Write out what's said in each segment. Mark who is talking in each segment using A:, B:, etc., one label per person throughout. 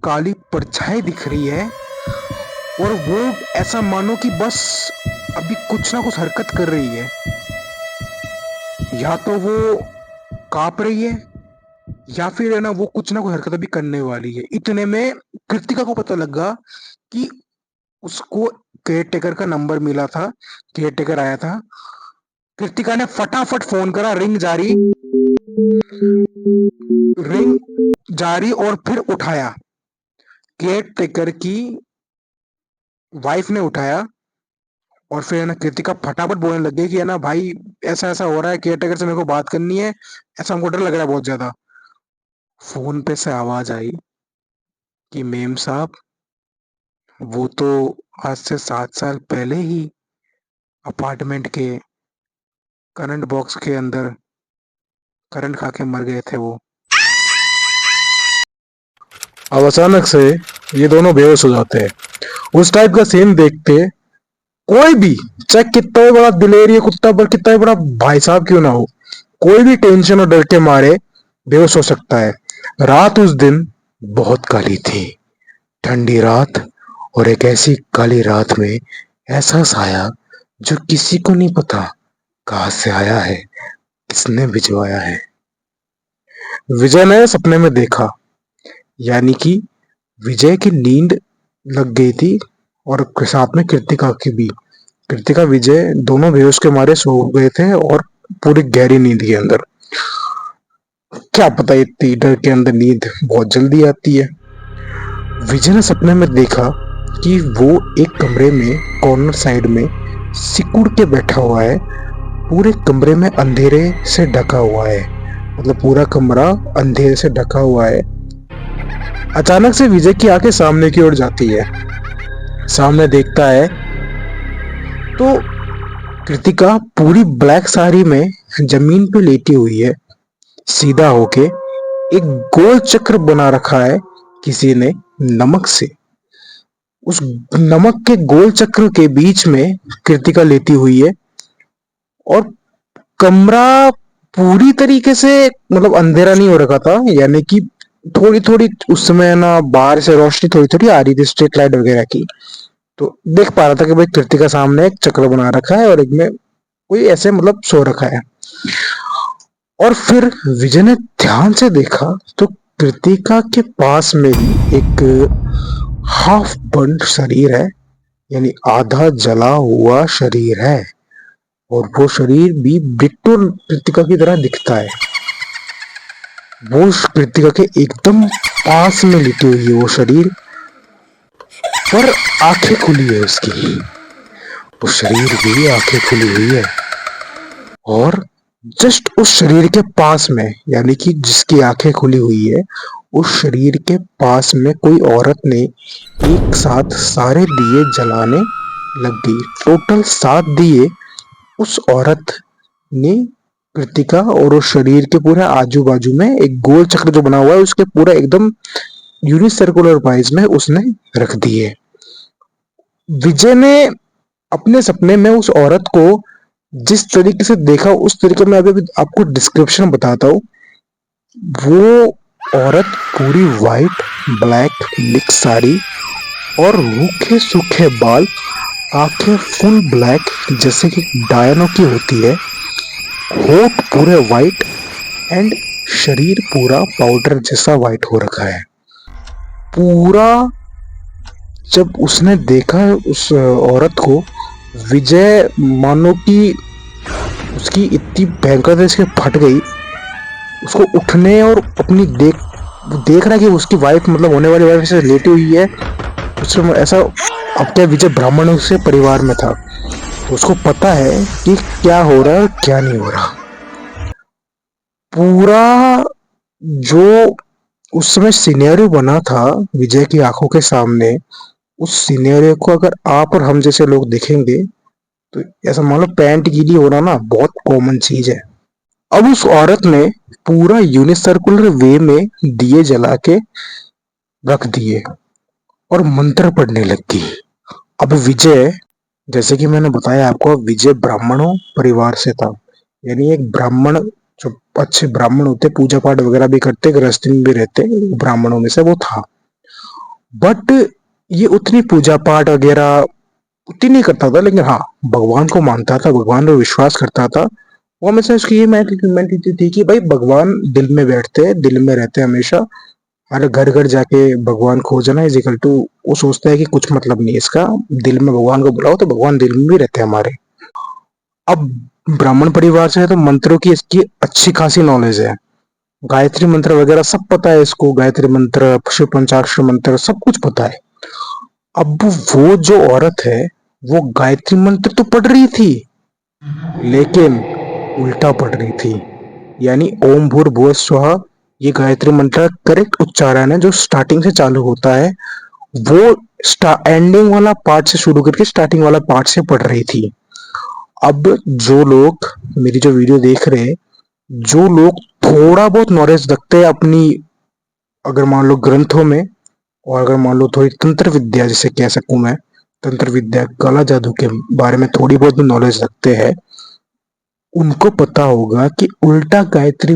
A: काली परछाई दिख रही है और वो ऐसा मानो कि बस अभी कुछ ना कुछ हरकत कर रही है। या तो वो कांप रही है या फिर है ना वो कुछ ना कुछ हरकत अभी करने वाली है। इतने में कृतिका को पता लगा कि उसको केयर टेकर का नंबर मिला था, केयर टेकर आया था। कृतिका ने फटाफट फोन करा, रिंग जारी और फिर उठाया। केयर टेकर की वाइफ ने उठाया और फिर है ना कृतिका फटाफट बोलने लग गई कि है ना भाई ऐसा ऐसा हो रहा है, केयर टेकर से मेरे को बात करनी है, ऐसा हमको डर लग रहा है बहुत ज्यादा। फोन पे से आवाज आई कि मेम साहब वो तो आज से 7 साल पहले ही अपार्टमेंट के करंट बॉक्स के अंदर करंट खा के मर गए थे वो। अब अचानक से ये दोनों बेहोश हो जाते हैं। उस टाइप का सीन देखते कोई भी, चाहे कितना भी बड़ा दिलेरी कुत्ता पर कितना भी बड़ा भाई साहब क्यों ना हो, कोई भी टेंशन और डर के मारे बेहोश हो सकता है। रात उस दिन बहुत काली थी, ठंडी रात। और एक ऐसी काली रात में ऐसा साया जो किसी को नहीं पता कहां से आया है, किसने भिजवाया है। विजय ने सपने में देखा, यानी कि विजय की नींद लग गई थी और साथ में कृतिका की भी। कृतिका विजय दोनों बेहोश के मारे सो गए थे और पूरी गहरी नींद के अंदर। क्या पता इतनी डर के अंदर नींद बहुत जल्दी आती है। विजय ने सपने में देखा कि वो एक कमरे में कॉर्नर साइड में सिकुड़ के बैठा हुआ है। पूरे कमरे में अंधेरे से ढका हुआ है, मतलब पूरा कमरा अंधेरे से ढका हुआ है। अचानक से विजय की आंखें सामने की ओर जाती है। सामने देखता है तो कृतिका पूरी ब्लैक साड़ी में जमीन पे लेटी हुई है, सीधा होके। एक गोल चक्र बना रखा है किसी ने नमक से। उस नमक के गोल चक्र के बीच में कृतिका लेटी हुई है और कमरा पूरी तरीके से मतलब अंधेरा नहीं हो रखा था, यानी कि थोड़ी थोड़ी उस समय ना बाहर से रोशनी थोड़ी थोड़ी आ रही थी स्ट्रीट लाइट वगैरह की। तो देख पा रहा था कि भाई कृतिका सामने एक चक्र बना रखा है और एक में कोई ऐसे मतलब सो रखा है। और फिर विजय ने ध्यान से देखा तो कृतिका के पास में ही एक हाफ बर्न शरीर है, यानी आधा जला हुआ शरीर है। और वो शरीर भी बिल्कुल कृतिका की तरह दिखता है। वो कृतिका के एकदम पास में लेटी हुई है वो शरीर, पर आंखें खुली है उसकी। वो शरीर भी आंखें खुली हुई है और जस्ट उस शरीर के पास में, यानी कि जिसकी आंखें खुली हुई है, उस शरीर के पास में कोई औरत ने एक साथ सारे दिए जलाने लग गई। टोटल 7 दिए उस औरत ने कृतिका और उस शरीर के पूरे आजू बाजू में एक गोल चक्र जो बना हुआ है उसके पूरा एकदम यूनिसर्कुलर वाइज में उसने रख दिए। विजय ने अपने सपने में उस औरत को जिस तरीके से देखा उस तरीके में अभी आपको डिस्क्रिप्शन बताता हूँ। वो औरत पूरी वाइट ब्लैक मिक्स साड़ी और रूखे सूखे बाल, आंखें फुल ब्लैक जैसे कि डायनो की होती है, होठ पूरे वाइट एंड शरीर पूरा पाउडर जैसा वाइट हो रखा है पूरा। जब उसने देखा उस औरत को, विजय मानो कि उसकी इतनी भयंकर तरह से फट गई। उसको उठने और अपनी देख रहा है कि उसकी वाइफ मतलब होने वाली वाइफ से लेटी हुई है। उसमें ऐसा, अब क्या विजय ब्राह्मण से परिवार में था तो उसको पता है कि क्या हो रहा है और क्या नहीं हो रहा। पूरा जो उस समय सिनेरियो बना था विजय की आंखों के सामने, उस सिनेरियो को अगर आप और हम जैसे लोग देखेंगे तो ऐसा मान लो पैंट गीली होना ना बहुत कॉमन चीज है। अब उस औरत ने पूरा यूनिसर्कुलर वे में दिए जला के रख दिए और मंत्र पढ़ने लगी। अब विजय, जैसे कि मैंने बताया आपको, विजय ब्राह्मणों परिवार से था, यानी एक ब्राह्मण जो अच्छे ब्राह्मण होते पूजा पाठ वगैरह भी करते गृहस्थी में भी रहते ब्राह्मणों में से वो था। बट ये उतनी पूजा पाठ वगैरह उतनी नहीं करता था, लेकिन हाँ, भगवान को मानता था, भगवान पर विश्वास करता था। वो हमेशा उसकी ये मेंटालिटी थी कि भाई भगवान दिल में बैठते हैं, दिल में रहते हैं हमेशा। हर घर घर जाके भगवान खोजना इज इक्वल टू, वो सोचता है कि कुछ मतलब नहीं है इसका, दिल में भगवान को बुलाओ तो भगवान दिल में भी रहते हैं हमारे। अब ब्राह्मण परिवार से है तो मंत्रों की इसकी अच्छी खासी नॉलेज है, गायत्री मंत्र वगैरह सब पता है इसको, गायत्री मंत्र, शिव पंचाक्षर मंत्र सब कुछ पता है। अब वो जो औरत है, वो गायत्री मंत्र तो पढ़ रही थी, लेकिन उल्टा पढ़ रही थी। यानी ओम भूर्भुवः स्वः, ये गायत्री मंत्र करेक्ट उच्चारण है जो स्टार्टिंग से चालू होता है, वो एंडिंग वाला पार्ट से शुरू करके स्टार्टिंग वाला पार्ट से पढ़ रही थी। अब जो लोग मेरी जो वीडियो देख रहे हैं, जो लोग थोड़ा बहुत नॉलेज रखते हैं अपनी, अगर मान लो ग्रंथों में, और अगर मान लो थोड़ी तंत्र विद्या जिसे कह सकूं मैं, तंत्र विद्या काला जादू के बारे में थोड़ी बहुत भी नॉलेज रखते हैं, उनको पता होगा कि उल्टा गायत्री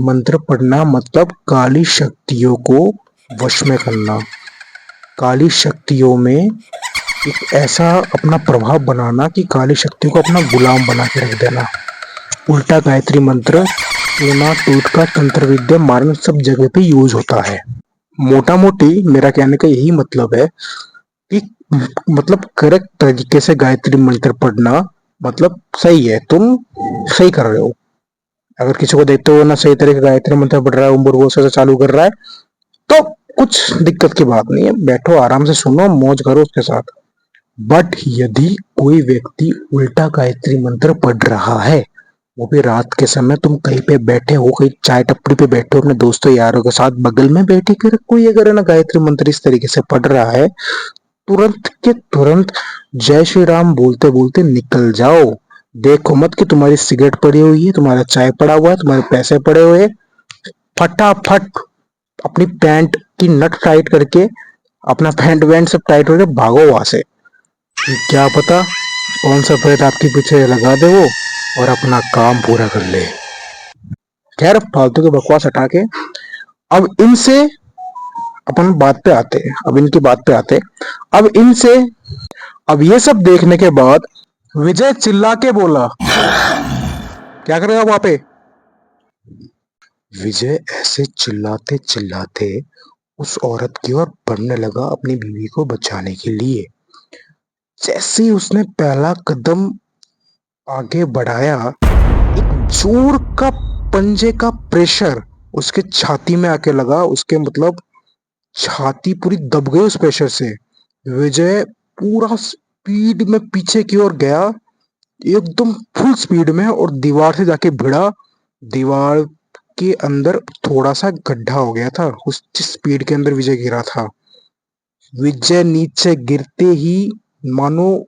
A: मंत्र पढ़ना मतलब काली शक्तियों को वश में करना, काली शक्तियों में एक ऐसा अपना प्रभाव बनाना कि काली शक्तियों को अपना गुलाम बना के रख देना। उल्टा गायत्री मंत्र टूना टूटका तंत्र विद्या मारने सब जगह पे यूज होता है। मोटा मोटी मेरा कहने का यही मतलब है कि मतलब करेक्ट तरीके से गायत्री मंत्र पढ़ना मतलब सही है, तुम सही कर रहे हो। अगर किसी को देखते हो ना सही तरीके गायत्री मंत्र पढ़ रहा है, उम्र वो से चालू कर रहा है, तो कुछ दिक्कत की बात नहीं है, बैठो आराम से सुनो, मौज करो उसके साथ। बट यदि कोई व्यक्ति उल्टा गायत्री मंत्र पढ़ रहा है, वो भी रात के समय, तुम कहीं पे बैठे हो, कहीं चाय टपरी पे बैठे हो अपने दोस्तों यारों के साथ, बगल में बैठे कर कोई अगर ना गायत्री मंत्र इस तरीके से पढ़ रहा है, तुरंत के तुरंत जय श्री राम बोलते बोलते निकल जाओ। देखो मत कि तुम्हारी सिगरेट पड़ी हुई है, तुम्हारा चाय पड़ा हुआ है, तुम्हारे पैसे पड़े हुए हैं, फटाफट अपनी पैंट की नट टाइट करके, अपना पैंट वैंट सब टाइट करके भागो वहां से। क्या पता कौन सा प्रेत आपके पीछे लगा दे वो, और अपना काम पूरा कर ले। खैर फालतू की बकवास हटा के अब इनसे अपन बात पे आते हैं, अब इनकी बात पे आते हैं। अब इनसे, अब ये सब देखने के बाद विजय चिल्ला के बोला, क्या करेगा वहां पे? विजय ऐसे चिल्लाते चिल्लाते उस औरत की ओर बढ़ने लगा अपनी बीवी को बचाने के लिए। जैसे ही उसने पहला कदम आगे बढ़ाया, एक जोर का पंजे का प्रेशर उसके छाती में आके लगा, उसके मतलब छाती पूरी दब गई उस प्रेशर से। विजय पूरा स्पीड में पीछे की ओर गया, एकदम फुल स्पीड में, और दीवार से जाके भिड़ा। दीवार के अंदर थोड़ा सा गड्ढा हो गया था उस स्पीड के अंदर विजय गिरा था। विजय नीचे गिरते ही मानो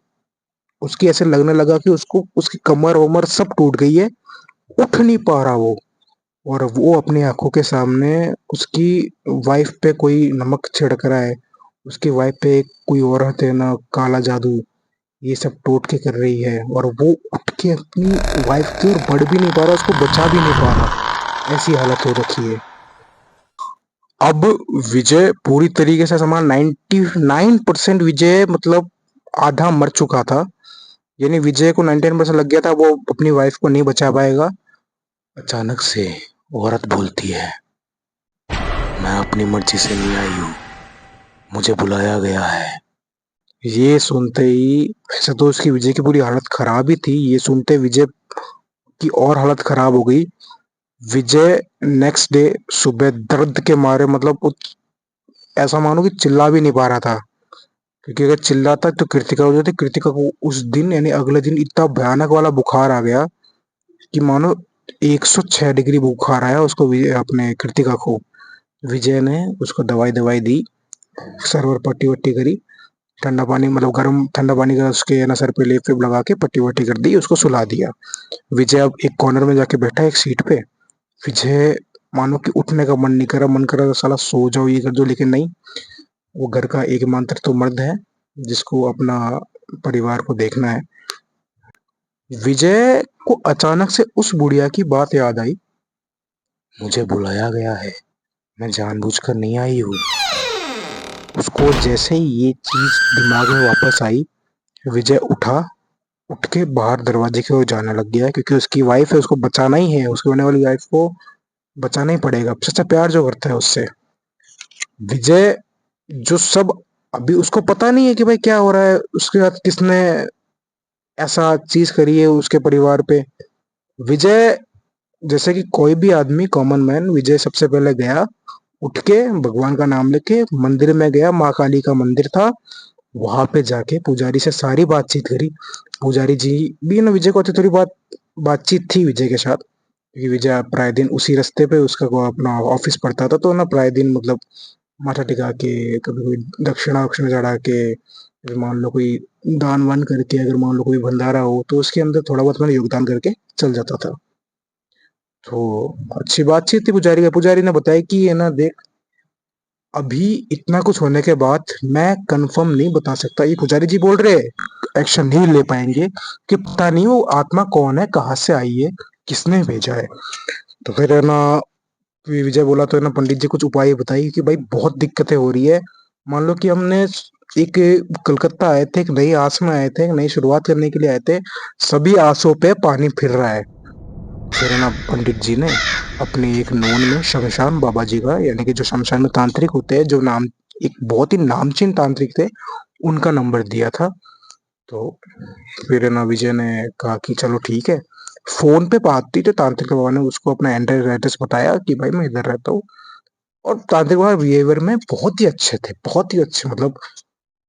A: उसकी ऐसे लगने लगा कि उसको उसकी कमर वमर सब टूट गई है, उठ नहीं पा रहा वो। और वो अपनी आंखों के सामने उसकी वाइफ पे कोई नमक छिड़क रहा है, उसकी वाइफ पे कोई औरत है ना काला जादू ये सब टोटके कर रही है, और वो उठ के अपनी वाइफ की ओर बढ़ भी नहीं पा रहा, उसको बचा भी नहीं पा रहा, ऐसी हालत हो रखी है। अब विजय पूरी तरीके से समान 99% विजय मतलब आधा मर चुका था, यानी विजय को 99% लग गया था वो अपनी वाइफ को नहीं बचा पाएगा। अचानक से औरत बोलती है, मैं अपनी मर्जी से नहीं आई हूँ, मुझे बुलाया गया है। ये सुनते ही, वैसे तो उसकी विजय की पूरी हालत खराब ही थी, ये सुनते विजय की और हालत खराब हो गई। विजय नेक्स्ट डे सुबह दर्द के मारे मतलब ऐसा मानो कि चिल्ला भी नहीं पा रहा था, क्योंकि अगर चिल्लाता तो कृतिका हो जाती। कृतिका को उस दिन यानी अगले दिन इतना भयानक वाला बुखार आ गया कि मानो 106 डिग्री बुखार आया उसको, अपने कृतिका को। विजय ने उसको दवाई दवाई दी, सर और पट्टी वट्टी करी, ठंडा पानी मतलब गर्म ठंडा पानी का उसके ना सर पे लेप वेप लगा के पट्टी वट्टी कर दी, उसको सुला दिया। विजय अब एक कॉर्नर में जाके बैठा एक सीट पे। विजय मानो कि उठने का मन नहीं करा, मन करा तो साला सो जाओ ये कर दो, लेकिन नहीं, वो घर का एकमात्र तो मर्द है जिसको अपना परिवार को देखना है। विजय को अचानक से उस बुढ़िया की बात याद आई, मुझे बुलाया गया है, मैं जानबूझकर नहीं आई हूँ। उसको जैसे ही ये चीज दिमाग में वापस आई, विजय उठ के बाहर दरवाजे की ओर जाने लग गया, क्योंकि उसकी वाइफ है, उसको बचाना ही है, उसकी होने वाली वाइफ को बचाना ही पड़ेगा, सच्चा प्यार जो करता है उससे। विजय जो सब, अभी उसको पता नहीं है कि भाई क्या हो रहा है, उसके साथ किसने ऐसा चीज करी है उसके परिवार पे। विजय जैसे कि कोई भी आदमी, कॉमन मैन, विजय सबसे पहले गया, उठ के भगवान का नाम लेके मंदिर में गया, माँ काली का मंदिर था, वहां पे जाके पुजारी से सारी बातचीत करी। पुजारी जी भी ना विजय को थोड़ी बातचीत थी विजय के साथ, क्योंकि विजय प्राय दिन उसी रास्ते पे उसका वो अपना ऑफिस पड़ता था, तो ना प्राय दिन मतलब माथा टिका के, कभी कोई दक्षिणा वक्षिणा चढ़ा के, फिर मान लो कोई दान वान करके, अगर मान लो कोई भंडारा हो तो उसके अंदर थोड़ा बहुत मैंने योगदान करके चल जाता था। तो अच्छी बातचीत थी पुजारी का। पुजारी ने बताया कि ये ना देख, अभी इतना कुछ होने के बाद मैं कंफर्म नहीं बता सकता, ये पुजारी जी बोल रहे एक्शन नहीं ले पाएंगे, कि पता नहीं वो आत्मा कौन है, कहाँ से आई है, किसने भेजा है। तो फिर है ना, विजय बोला तो है ना, पंडित जी कुछ उपाय बताइए कि भाई बहुत दिक्कतें हो रही है। मान लो कि हमने एक कलकत्ता आए थे, एक नई आस में आए थे, एक नई शुरुआत करने के लिए आए थे, सभी आसों पे पानी फिर रहा है। फिर है ना, पंडित जी ने अपने एक नोन में शमशान बाबा जी का, यानी कि जो शमशान में तांत्रिक होते हैं, जो नाम, एक बहुत ही नामचीन तांत्रिक थे, उनका नंबर दिया था। तो फिर है ना, विजय ने कहा कि चलो ठीक है। फोन पे बात थी तो तांत्रिक बाबा ने उसको अपना एड्रेस बताया कि भाई मैं इधर रहता हूँ। और तांत्रिक बाबा बिहेवियर में बहुत ही अच्छे थे, बहुत ही अच्छे, मतलब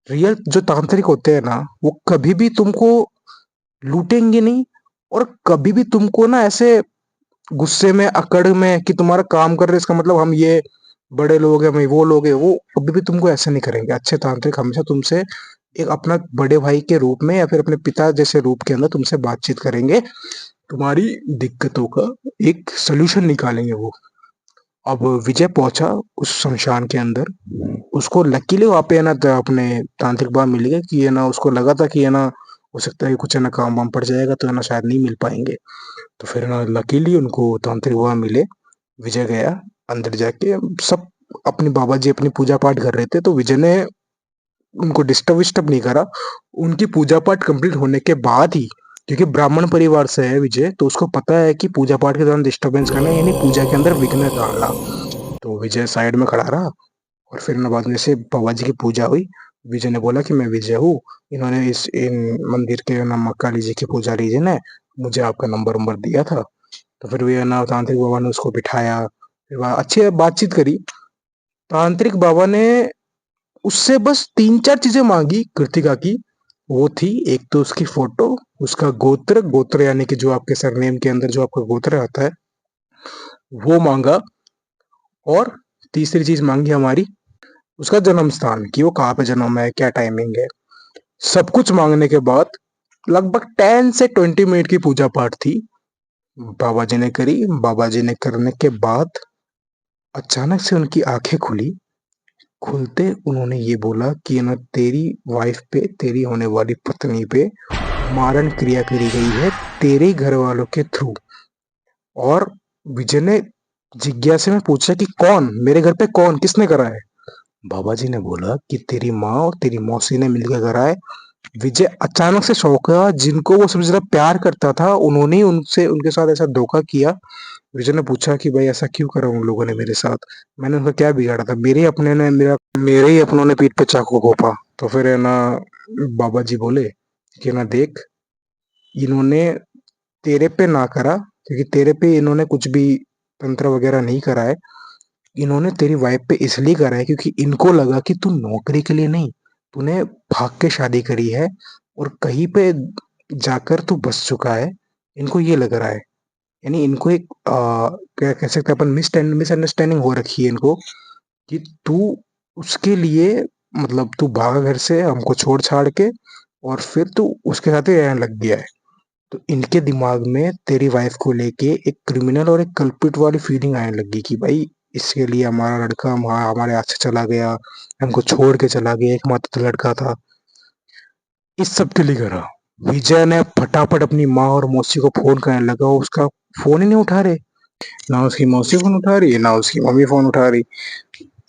A: रियल जो तांत्रिक होते हैं ना, वो कभी भी तुमको लूटेंगे नहीं, और कभी भी तुमको ना ऐसे गुस्से में, अकड़ में कि तुम्हारा काम कर रहे इसका मतलब हम ये बड़े लोग हैं, हम वो लोग हैं, वो कभी भी तुमको ऐसे नहीं करेंगे। अच्छे तांत्रिक हमेशा तुमसे एक अपना बड़े भाई के रूप में या फिर अपने पिता जैसे रूप के अंदर तुमसे बातचीत करेंगे, तुम्हारी दिक्कतों का एक सोल्यूशन निकालेंगे वो। अब विजय पहुंचा उस शमशान के अंदर, उसको लकीली वहां पे है ना अपने तांत्रिक बाबा मिल गए, कि है ना उसको लगा था कि है ना हो सकता है कुछ है ना काम वाम पड़ जाएगा, तो है ना शायद नहीं मिल पाएंगे। तो फिर ना लकीली उनको तांत्रिक बाबा मिले। विजय गया अंदर जाके, सब अपने बाबा जी अपनी पूजा पाठ कर रहे थे, तो विजय ने उनको डिस्टर्ब विस्टर्ब नहीं करा। उनकी पूजा पाठ कंप्लीट होने के बाद ही, क्योंकि ब्राह्मण परिवार से है विजय, तो उसको पता है कि पूजा पाठ के दौरान डिस्टर्बेंस करना यानी पूजा के अंदर विघ्न डालना। तो विजय साइड में खड़ा रहा, और फिर ना बाद में से बाबा जी की पूजा हुई। विजय ने बोला कि मैं विजय हूँ, इन्होंने इस इन मंदिर के ना माँ काली जी के पुजारी जी ने मुझे आपका नंबर नंबर दिया था। तो फिर वे ना तांत्रिक बाबा ने उसको बिठाया, फिर अच्छी बातचीत करी। तांत्रिक बाबा ने उससे बस तीन चार चीजें मांगी कृतिका की। वो थी, एक तो उसकी फोटो, उसका गोत्र, गोत्र यानी कि जो आपके सरनेम के अंदर जो आपका गोत्र आता है वो मांगा, और तीसरी चीज मांगी हमारी, उसका जन्म स्थान, कि वो कहाँ पे जन्म है, क्या टाइमिंग है। सब कुछ मांगने के बाद लगभग 10 से 20 मिनट की पूजा पाठ थी, बाबा जी ने करी। बाबा जी ने करने के बाद अचानक से उनकी आंखें खुली। खुलते उन्होंने ये बोला कि ना तेरी वाइफ पे, तेरी होने वाली पत्नी पे मारण क्रिया करी गई है तेरे ही घर वालों के थ्रू। और विजय ने जिज्ञासा में पूछा कि कौन, मेरे घर पे कौन, किसने करा है। बाबा जी ने बोला कि तेरी माँ और तेरी मौसी ने मिलकर करा है। विजय अचानक से शौक हुआ, जिनको वो सबसे ज्यादा प्यार करता था उन्होंने ही उनसे, उनके साथ ऐसा धोखा किया। विजय ने पूछा कि भाई ऐसा क्यों करा उन लोगों ने मेरे साथ, मैंने उनका क्या बिगाड़ा था, मेरे ही अपनों ने पीठ पे चाकू घोंपा। तो फिर है ना, बाबा जी बोले कि ना देख, इन्होंने तेरे पे ना करा, क्योंकि तेरे पे इन्होंने कुछ भी तंत्र वगैरह नहीं करा है। इन्होंने तेरी वाइफ पे इसलिए करा है क्योंकि इनको लगा कि तू नौकरी के लिए नहीं, तूने भाग के शादी करी है, और कहीं पे जाकर तू बस चुका है। इनको ये लग रहा है, यानी इनको एक क्या कह सकते हैं अपन, मिसअंडरस्टैंडिंग हो रखी है इनको, कि तू उसके लिए, मतलब तू भागा घर से हमको छोड़ छाड़ के, और फिर तू उसके साथ ही रहने लग गया है। तो इनके दिमाग में तेरी वाइफ को लेके एक क्रिमिनल और एक कल्पिट वाली फीलिंग आने लगी, कि भाई इसके लिए हमारा लड़का हमारे हाथ से चला गया, हमको छोड़ के चला गया, एकमात्र लड़का था। इस सब के लिए करा। विजय ने फटाफट अपनी माँ और मौसी को फोन करने लगा, उसका फोन ही नहीं उठा रहे, ना उसकी मौसी फोन उठा रही है, ना उसकी मम्मी फोन उठा रही।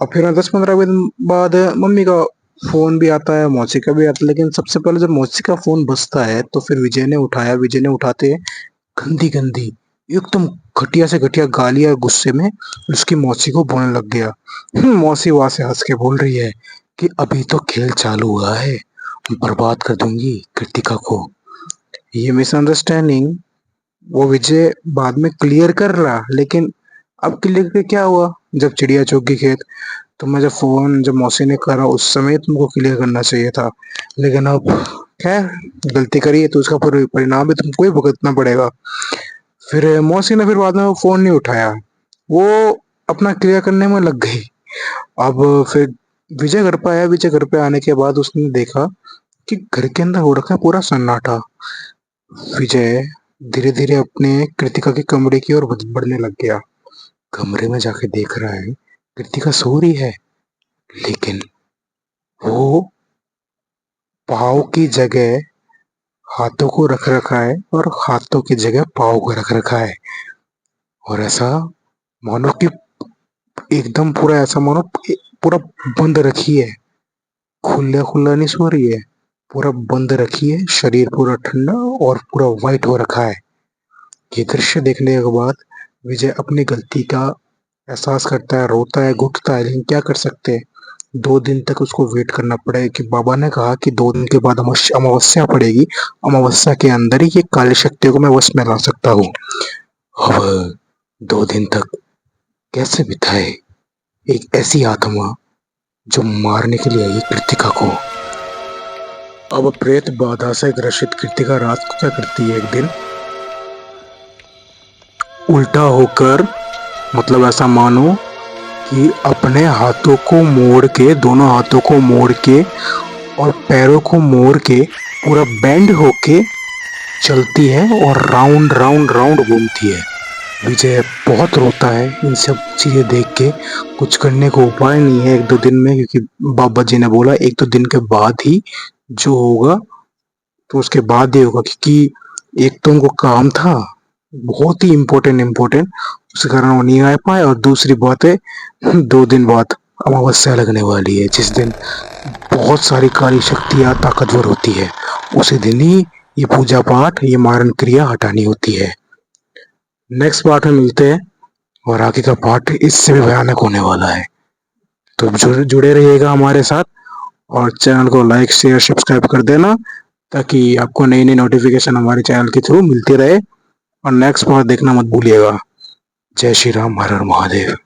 A: और फिर 10-15 दिन बाद मम्मी का फोन भी आता है, मौसी का भी आता है, लेकिन सबसे पहले जब मौसी का फोन बजता है तो फिर विजय ने उठाया। विजय ने उठाते गंदी गंदी एकदम घटिया से घटिया गालियां गुस्से में उसकी मौसी को बोलने लग गया। मौसी वहां से हंस के बोल रही है कि अभी तो खेल चालू हुआ है, बर्बाद कर दूंगी कृतिका को। ये मिसअंडरस्टैंडिंग वो विजय बाद में क्लियर कर रहा, लेकिन अब क्लियर करके क्या हुआ? जब चिड़िया चुग गई खेत, तो मैं जब मौसी ने करा उस समय तुमको क्लियर करना चाहिए था, लेकिन अब खैर गलती करी है तो उसका परिणाम भी तुमको ही भुगतना पड़ेगा। फिर मौसी ने फिर बाद में फोन नहीं उठाया, वो अपना क्लियर करने में लग गई। अब फिर विजय घर पे आया। विजय घर पे आने के बाद उसने देखा कि घर के अंदर हो रखा है पूरा सन्नाटा। विजय धीरे धीरे अपने कृतिका के कमरे की ओर बढ़ने लग गया। कमरे में जाके देख रहा है कृतिका सो रही है, लेकिन वो पाँव की जगह हाथों को रख रखा है और हाथों की जगह पाँव को रख रखा है। और ऐसा मानो कि एकदम पूरा ऐसा मानो पूरा बंद रखी है, खुला खुला नहीं सो रही है, पूरा बंद रखी है। शरीर पूरा ठंडा और पूरा वाइट हो रखा है। ये दृश्य देखने के बाद विजय अपनी गलती का एहसास करता है, रोता है, घुटता है, लेकिन क्या कर सकते हैं। 2 दिन तक उसको वेट करना पड़ेगा कि बाबा ने कहा कि 2 दिन के बाद अमावस्या पड़ेगी, अमावस्या के अंदर ही ये काली शक्तियों को मैं वश में ला सकता हूँ। अब 2 दिन तक कैसे बिताए एक ऐसी आत्मा जो मारने के लिए आई कृतिका को। अब प्रेत बाधा से ग्रसित कृतिका रात को क्या करती है, एक दिन उल्टा होकर, मतलब ऐसा मानो कि अपने हाथों को मोड़ के, दोनों हाथों को मोड़ के और पैरों को मोड़ के पूरा बेंड होके चलती है और राउंड राउंड राउंड घूमती है। विजय बहुत रोता है इन सब चीजें देख के। कुछ करने को उपाय नहीं है 1-2 दिन में, क्योंकि बाबा जी ने बोला 1-2 दिन के बाद ही जो होगा तो उसके बाद ही होगा, क्योंकि एक तो उनको काम था बहुत ही इम्पोर्टेंट, उस कारण वो नहीं आ पाए। और दूसरी बात है 2 दिन बाद अमावस्या लगने वाली है, जिस दिन बहुत सारी काली शक्तियाँ ताकतवर होती है। उसी दिन ही ये पूजा पाठ, ये मारण क्रिया हटानी होती है। नेक्स्ट पार्ट में मिलते हैं और आगे का पार्ट इससे भी भयानक होने वाला है। तो जुड़े रहिएगा हमारे साथ और चैनल को लाइक शेयर सब्सक्राइब कर देना, ताकि आपको नई नई नोटिफिकेशन हमारे चैनल के थ्रू मिलती रहे। और नेक्स्ट पार्ट देखना मत भूलिएगा। जय श्री राम, हर हर महादेव।